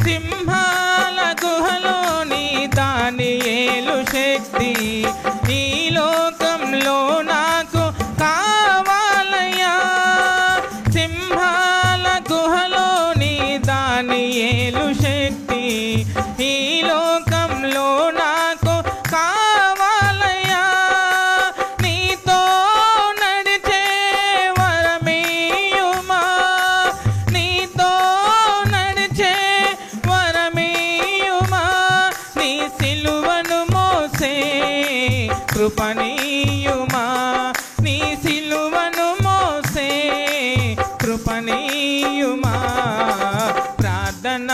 సింహాల గుహలోని దానియేలు శక్తి ఈ లోకంలో నాకు కావాలయ్యా సింహాల గుహలోని దానియేలు శక్తి ఈ లోకంలో నాకు కావాలయ్యా నీతో నడిచే వరమీయుమా నీతో నడిచే వరమీయుమా నీ సిలువను మోసే కృపణీయుమా నీ సిలువను మోసే కృపణీయుమా ప్రార్థన